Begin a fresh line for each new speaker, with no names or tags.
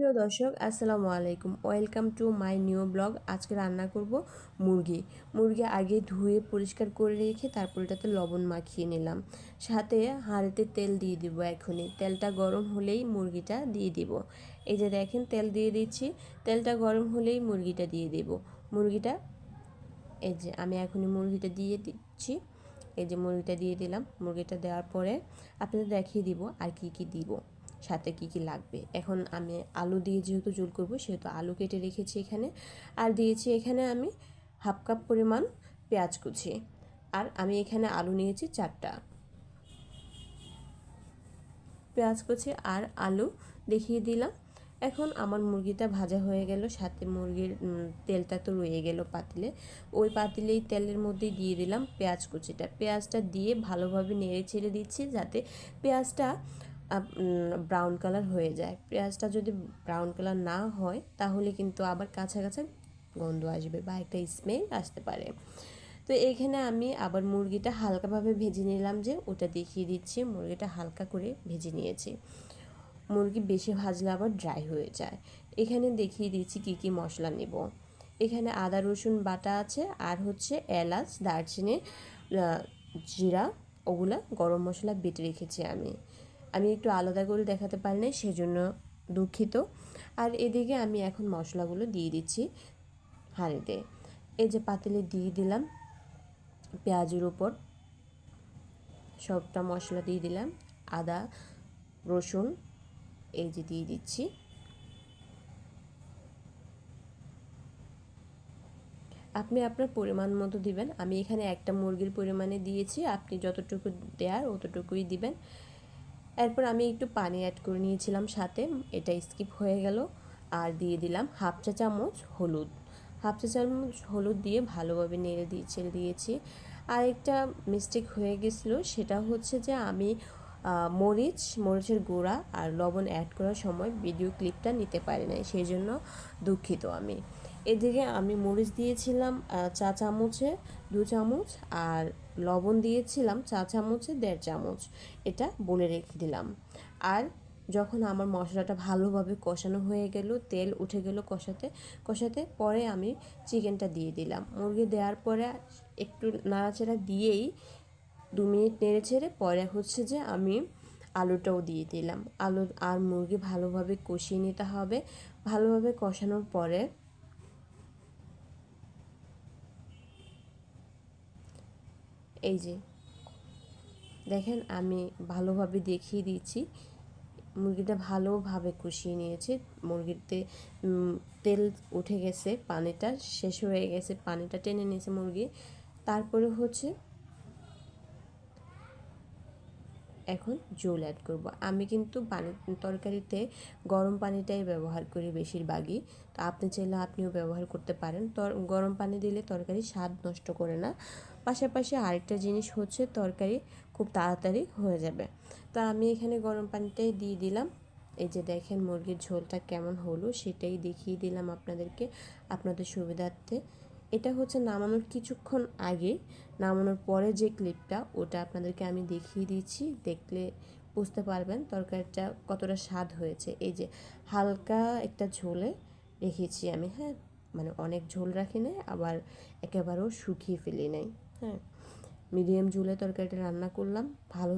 প্রিয় দর্শক আসসালামু আলাইকুম, welcome to my new blog. আজকে রান্না করব মুরগি আগে ধুয়ে পরিষ্কার করে রেখে তারপর এটাতে লবণ মাখিয়ে নিলাম। সাথে হাঁড়িতে তেল দিয়ে দিব। এখনই তেলটা গরম হলেই মুরগিটা দিয়ে দিব। এই যে দেখেন তেল দিয়ে দিচ্ছি। তেলটা গরম হলেই মুরগিটা দিয়ে দেব। মুরগিটা এই যে আমি এখনই মুরগিটা দিয়ে দিচ্ছি। এই যে মুরগিটা দিয়ে দিলাম। মুরগিটা দেওয়ার পরে আপনাদের দেখিয়ে দিব আর কি দিব, সাথে কি লাগবে। এখন আমি আলু দিয়ে যেহেতু ঝোল করব সেহেতু আলু কেটে রেখেছি এখানে, আর দিয়েছি এখানে আমি হাফ কাপ পরিমাণ পেঁয়াজ কুচি, আর আমি এখানে আলু নিয়েছি 4টা। পেঁয়াজ কুচি আর আলু দেখিয়ে দিলাম। এখন আমার মুরগিটা ভাজা হয়ে গেল, সাথে মুরগির তেলটা তো রয়ে গেল পাতিলে। ওই পাতিলেই তেলের মধ্যে দিয়ে দিলাম পেঁয়াজ কুচিটা। পেঁয়াজটা দিয়ে ভালোভাবে নেড়ে ছেড়ে দিচ্ছি যাতে পেঁয়াজটা ব্রাউন কালার হয়ে যায়। পেঁয়াজটা যদি ব্রাউন কালার না হয় তাহলে কিন্তু আবার কাঁচা কাঁচা গন্ধ আসবে বা একটা স্মেল আসতে পারে। তো এখানে আমি আবার মুরগিটা হালকাভাবে ভেজে নিলাম, যে ওটা দেখিয়ে দিচ্ছি। মুরগিটা হালকা করে ভেজে নিয়েছি। মুরগি বেশি ভাজলে আবার ড্রাই হয়ে যায়। এখানে দেখিয়ে দিচ্ছি কি মশলা নেব। এখানে আদা রসুন বাটা আছে, আর হচ্ছে এলাচ, দারচিনি, জিরা, ওগুলা গরম মশলা বেটে রেখেছি আমি একটু আলাদা করে দেখাতে পারি না, সেজন্য দুঃখিত। আর এদিকে আমি এখন মশলাগুলো দিয়ে দিচ্ছি হাঁড়িতে। এই যে পাতিলে দিয়ে দিলাম, পেঁয়াজের উপর সবটা মশলা দিয়ে দিলাম। আদা রসুন এই যে দিয়ে দিচ্ছি। আপনি আপনার পরিমাণ মতো দিবেন। আমি এখানে একটা মুরগির পরিমাণে দিয়েছি, আপনি যতটুকু দেওয়ার অতটুকুই দিবেন। এরপর আমি একটু পানি অ্যাড করে নিয়েছিলাম সাথে, এটা স্কিপ হয়ে গেল। আর দিয়ে দিলাম হাফ চা চামচ হলুদ। হাফ চা চামচ হলুদ দিয়ে ভালোভাবে ছেড়ে দিয়েছি। আর একটা মিস্টেক হয়ে গেছিলো, সেটা হচ্ছে যে আমি মরিচের গুঁড়া আর লবণ অ্যাড করার সময় ভিডিও ক্লিপটা নিতে পারি নাই, সেই জন্য দুঃখিত আমি। এদিকে আমি মরিচ দিয়েছিলাম চা চামচে 2 চামচ, আর লবণ দিয়েছিলাম চা চামচে 1.5 চামচ। এটা বলে রেখে দিলাম। আর যখন আমার মশলাটা ভালোভাবে কষানো হয়ে গেল, তেল উঠে গেল কষাতে পরে আমি চিকেনটা দিয়ে দিলাম। মুরগি দেওয়ার পরে একটু নাড়াচাড়া দিয়েই 2 মিনিট নেড়ে ছেড়ে পরে হচ্ছে যে আমি আলুটাও দিয়ে দিলাম। আলু আর মুরগি ভালোভাবে কষিয়ে নিতে হবে। ভালোভাবে কষানোর পরে এই যে দেখেন আমি ভালোভাবে দেখিয়ে দিচ্ছি, মুরগিটা ভালোভাবে কষিয়ে নিয়েছি। মুরগিতে তেল উঠে গেছে, পানিটা শেষ হয়ে গেছে, পানিটা টেনে নিয়েছে মুরগি। তারপরে হচ্ছে এখন ঝোল অ্যাড করব। আমি কিন্তু তরকারিতে গরম পানিটাই ব্যবহার করি বেশিরভাগই। তো আপনি চাইলে আপনিও ব্যবহার করতে পারেন। গরম পানি দিলে তরকারি স্বাদ নষ্ট করে না। পাশাপাশি আরেকটা জিনিস হচ্ছে তরকারি খুব তাড়াতাড়ি হয়ে যাবে। তো আমি এখানে গরম পানিটাই দিয়ে দিলাম। এই যে দেখেন মুরগির ঝোলটা কেমন হলো সেটাই দেখিয়ে দিলাম আপনাদেরকে, আপনাদের সুবিধার্থে। এটা হচ্ছে নামানোর কিছুক্ষণ আগে, নামানোর পরে যে ক্লিপটা ওটা আপনাদেরকে আমি দেখিয়ে দিচ্ছি, দেখলে বুঝতে পারবেন তরকারিটা কতটা স্বাদ হয়েছে। এই যে হালকা একটা ঝোলে রেখেছি আমি, হ্যাঁ, মানে অনেক ঝোল রাখি নাই, আবার একেবারেও শুকিয়ে ফেলি নাই, হ্যাঁ, মিডিয়াম ঝোলে তরকারিটা রান্না করলাম। ভালো